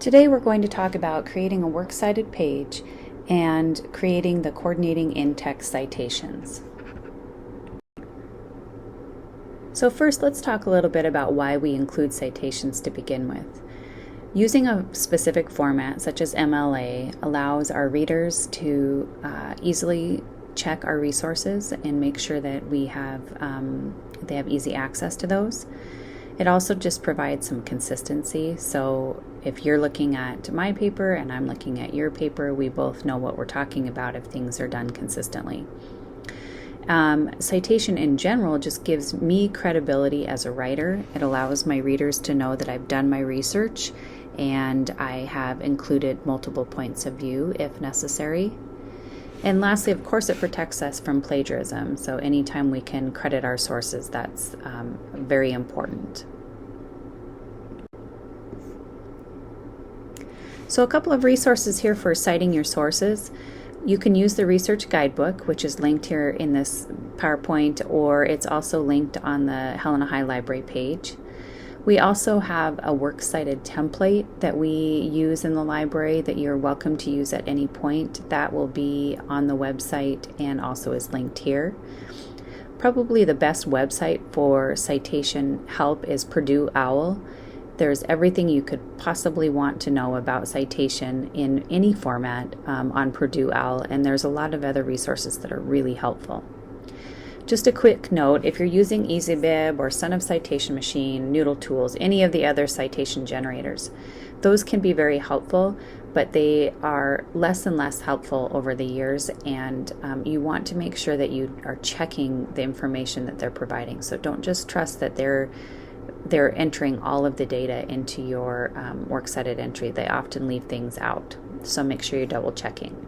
Today we're going to talk about creating a works cited page and creating the coordinating in-text citations. So first, let's talk a little bit about why we include citations to begin with. Using a specific format such as MLA allows our readers to easily check our resources and make sure that they have easy access to those. It also just provides some consistency. So if you're looking at my paper and I'm looking at your paper, we both know what we're talking about if things are done consistently. Citation in general just gives me credibility as a writer. It allows my readers to know that I've done my research and I have included multiple points of view if necessary. And lastly, of course, it protects us from plagiarism. So anytime we can credit our sources, that's very important. So a couple of resources here for citing your sources. You can use the research guidebook, which is linked here in this PowerPoint, or it's also linked on the Helena High Library page. We also have a works cited template that we use in the library that you're welcome to use at any point. That will be on the website and also is linked here. Probably the best website for citation help is Purdue OWL. There's everything you could possibly want to know about citation in any format on Purdue OWL, and there's a lot of other resources that are really helpful. Just a quick note, if you're using EasyBib or Son of Citation Machine, Noodle Tools, any of the other citation generators, those can be very helpful, but they are less and less helpful over the years, and you want to make sure that you are checking the information that they're providing. So don't just trust that they're entering all of the data into your works cited entry. They often leave things out, so make sure you're double checking.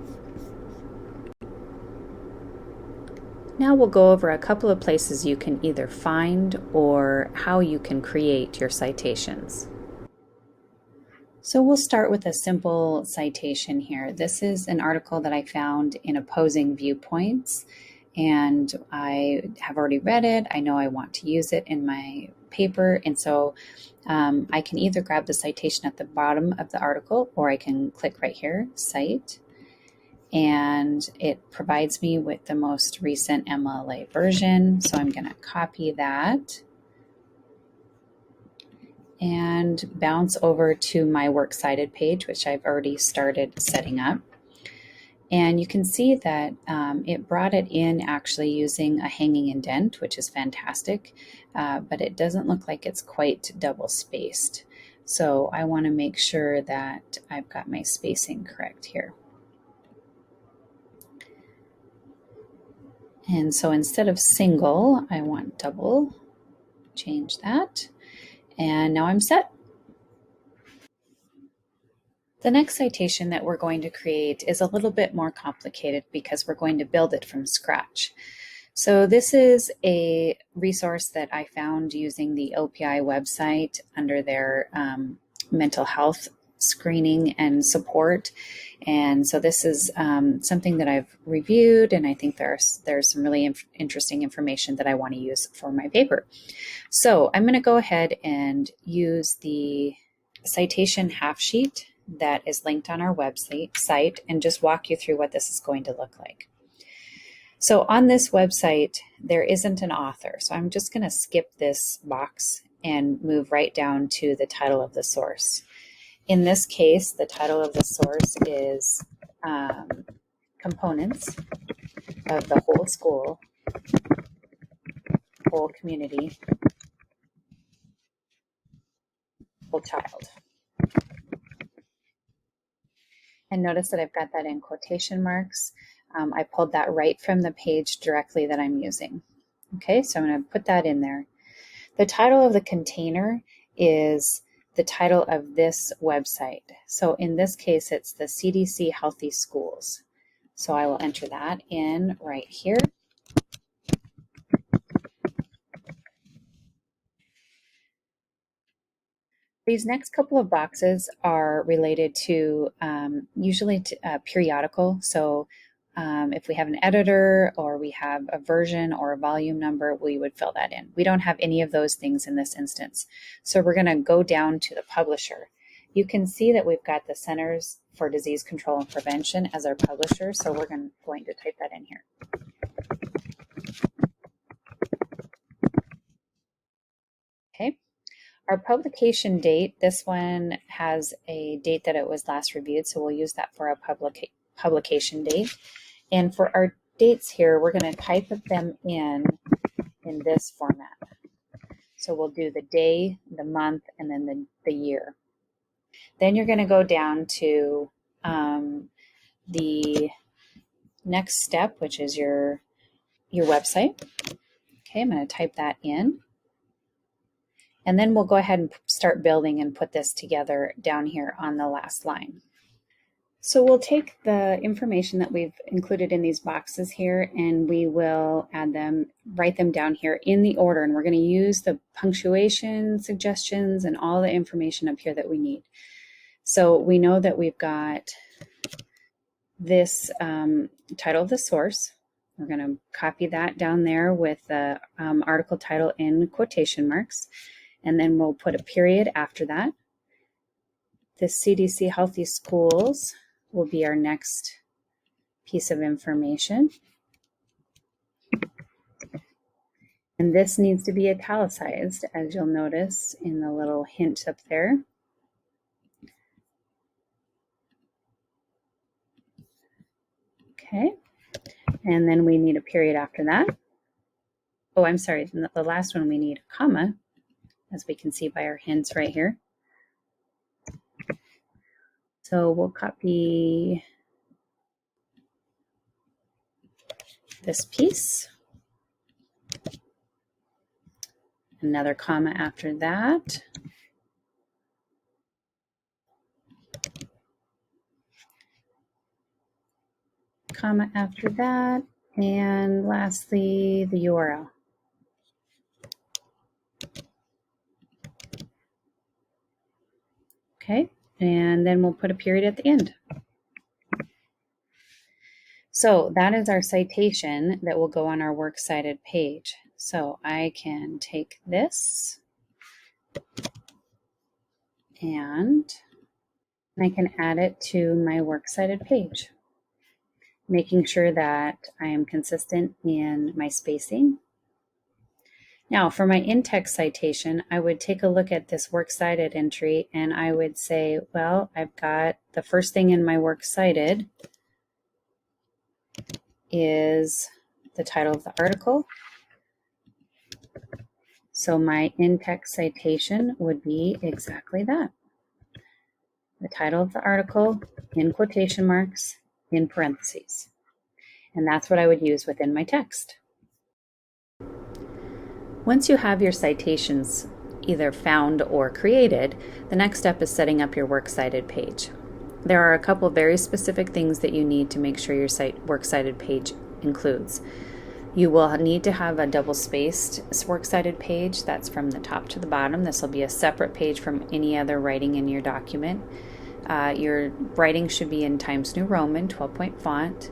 Now we'll go over a couple of places you can either find or how you can create your citations. So we'll start with a simple citation here. This is an article that I found in Opposing Viewpoints, and I have already read it. I know I want to use it in my paper, and so I can either grab the citation at the bottom of the article, or I can click right here, Cite, and it provides me with the most recent MLA version. So I'm going to copy that and bounce over to my works cited page, which I've already started setting up. And you can see that it brought it in actually using a hanging indent, which is fantastic, but it doesn't look like it's quite double spaced. So I want to make sure that I've got my spacing correct here. And so instead of single, I want double. Change that. And now I'm set. The next citation that we're going to create is a little bit more complicated because we're going to build it from scratch. So this is a resource that I found using the OPI website under their mental health screening and support. And so this is something that I've reviewed, and I think there's some really interesting information that I want to use for my paper. So I'm going to go ahead and use the citation half sheet that is linked on our website and just walk you through what this is going to look like. So on this website, there isn't an author. So I'm just going to skip this box and move right down to the title of the source. In this case, the title of the source is Components of the Whole School, Whole Community, Whole Child. And notice that I've got that in quotation marks. I pulled that right from the page directly that I'm using. Okay, so I'm going to put that in there. The title of the container is the title of this website. So in this case, it's the CDC Healthy Schools. So I will enter that in right here. These next couple of boxes are related to usually periodical. So if we have an editor or we have a version or a volume number, we would fill that in. We don't have any of those things in this instance. So we're going to go down to the publisher You can see that we've got the Centers for Disease Control and Prevention as our publisher, so we're going to type that in here. Okay. Our publication date, this one has a date that it was last reviewed, so we'll use that for our publication date. And for our dates here, we're going to type them in this format. So we'll do the day, the month, and then the year. Then you're going to go down to the next step, which is your website. Okay, I'm going to type that in. And then we'll go ahead and start building and put this together down here on the last line. So we'll take the information that we've included in these boxes here, and we will add them, write them down here in the order. And we're going to use the punctuation suggestions and all the information up here that we need. So we know that we've got this title of the source. We're going to copy that down there with the article title in quotation marks. And then we'll put a period after that. The CDC Healthy Schools will be our next piece of information. And this needs to be italicized, as you'll notice in the little hint up there. Okay, and then we need a period after that. Oh, I'm sorry, the last one we need a comma, as we can see by our hints right here. So we'll copy this piece, another comma after that, comma after that, and lastly the URL. Okay, and then we'll put a period at the end. So that is our citation that will go on our works cited page. So I can take this and I can add it to my works cited page, making sure that I am consistent in my spacing. Now for my in-text citation, I would take a look at this works cited entry and I would say, well, I've got the first thing in my works cited is the title of the article. So my in-text citation would be exactly that. The title of the article in quotation marks in parentheses. And that's what I would use within my text. Once you have your citations either found or created, the next step is setting up your works cited page. There are a couple very specific things that you need to make sure your works cited page includes. You will need to have a double-spaced works cited page. That's from the top to the bottom. This will be a separate page from any other writing in your document. Your writing should be in Times New Roman, 12-point font.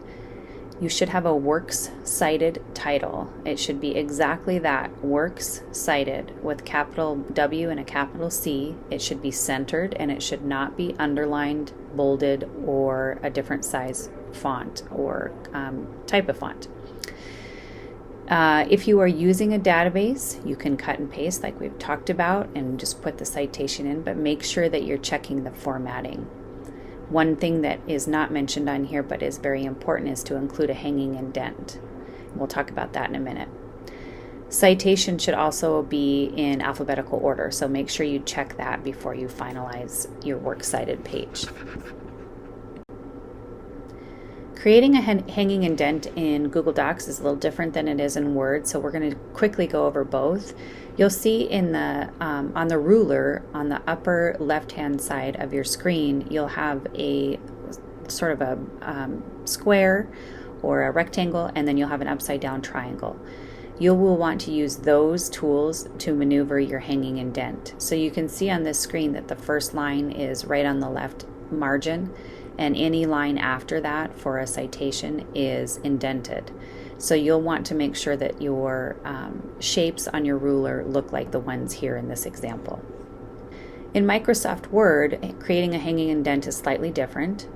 You should have a works cited title. It should be exactly that, works cited, with capital W and a capital C. It should be centered and it should not be underlined, bolded, or a different size font or type of font. If you are using a database, you can cut and paste like we've talked about and just put the citation in, but make sure that you're checking the formatting. One thing that is not mentioned on here but is very important is to include a hanging indent. We'll talk about that in a minute. Citation should also be in alphabetical order, so make sure you check that before you finalize your works cited page. Creating a hanging indent in Google Docs is a little different than it is in Word, so we're going to quickly go over both. You'll see in the on the ruler on the upper left-hand side of your screen, you'll have a sort of a square or a rectangle, and then you'll have an upside-down triangle. You will want to use those tools to maneuver your hanging indent. So you can see on this screen that the first line is right on the left margin, and any line after that for a citation is indented. So you'll want to make sure that your shapes on your ruler look like the ones here in this example. In Microsoft Word, creating a hanging indent is slightly different.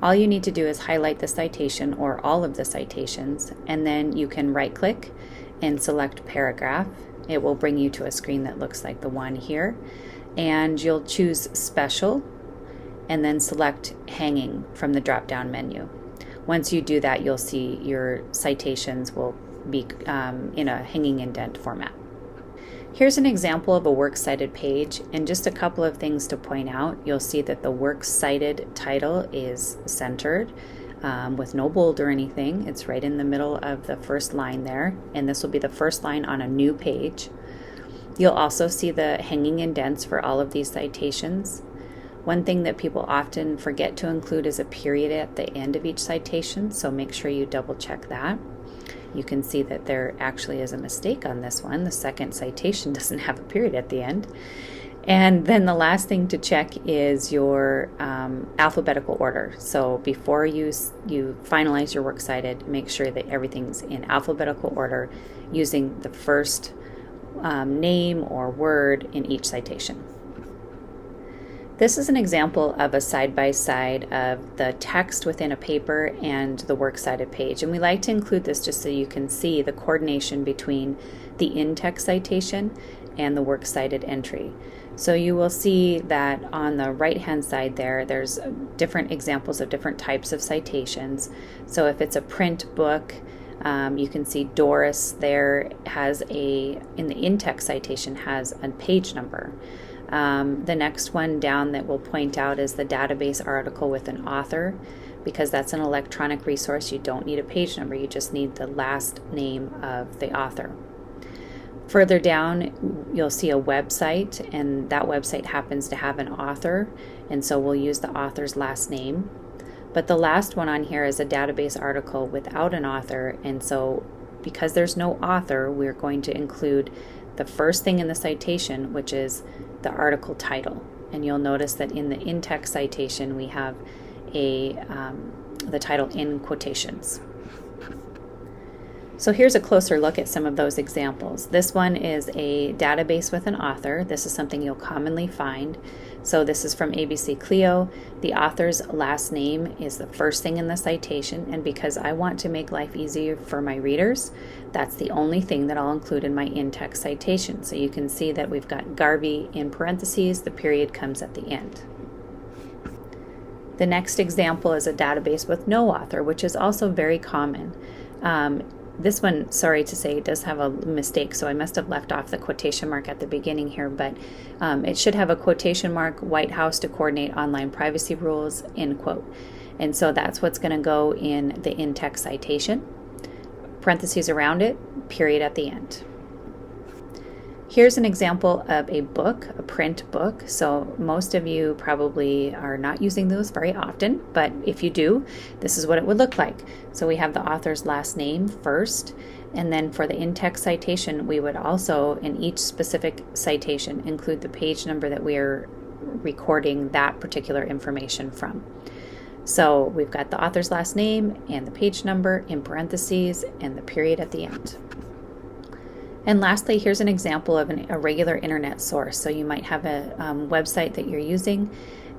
All you need to do is highlight the citation or all of the citations, and then you can right-click and select Paragraph. It will bring you to a screen that looks like the one here, and you'll choose Special and then select Hanging from the drop-down menu. Once you do that, you'll see your citations will be in a hanging indent format. Here's an example of a works cited page, and just a couple of things to point out. You'll see that the works cited title is centered with no bold or anything. It's right in the middle of the first line there, and this will be the first line on a new page. You'll also see the hanging indents for all of these citations. One thing that people often forget to include is a period at the end of each citation, so make sure you double check that. You can see that there actually is a mistake on this one. The second citation doesn't have a period at the end. And then the last thing to check is your alphabetical order. So before you finalize your works cited, make sure that everything's in alphabetical order using the first name or word in each citation. This is an example of a side-by-side of the text within a paper and the works cited page. And we like to include this just so you can see the coordination between the in-text citation and the works cited entry. So you will see that on the right-hand side there's different examples of different types of citations. So if it's a print book, you can see Doris there in the in-text citation has a page number. The next one down that we'll point out is the database article with an author. Because that's an electronic resource, you don't need a page number, you just need the last name of the author. Further down, you'll see a website, and that website happens to have an author, and so we'll use the author's last name. But the last one on here is a database article without an author, and so because there's no author, we're going to include the first thing in the citation, which is the article title. And you'll notice that in the in-text citation, we have the title in quotations. So here's a closer look at some of those examples. This one is a database with an author. This is something you'll commonly find. So this is from ABC Clio. The author's last name is the first thing in the citation, and because I want to make life easier for my readers, that's the only thing that I'll include in my in-text citation. So you can see that we've got Garvey in parentheses, the period comes at the end. The next example is a database with no author, which is also very common. This one, sorry to say, does have a mistake, so I must have left off the quotation mark at the beginning here, but it should have a quotation mark, White House to coordinate online privacy rules, end quote. And so that's what's going to go in the in-text citation. Parentheses around it, period at the end. Here's an example of a book, a print book. So most of you probably are not using those very often, but if you do, this is what it would look like. So we have the author's last name first, and then for the in-text citation, we would also, in each specific citation, include the page number that we are recording that particular information from. So we've got the author's last name and the page number in parentheses and the period at the end. And lastly, here's an example of a regular internet source. So you might have a website that you're using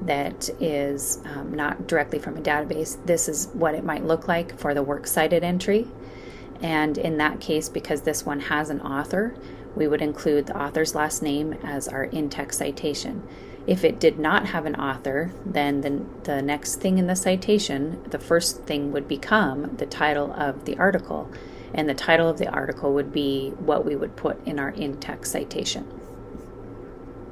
that is not directly from a database. This is what it might look like for the works cited entry. And in that case, because this one has an author, we would include the author's last name as our in-text citation. If it did not have an author, then the next thing in the citation, the first thing would become the title of the article. And the title of the article would be what we would put in our in-text citation.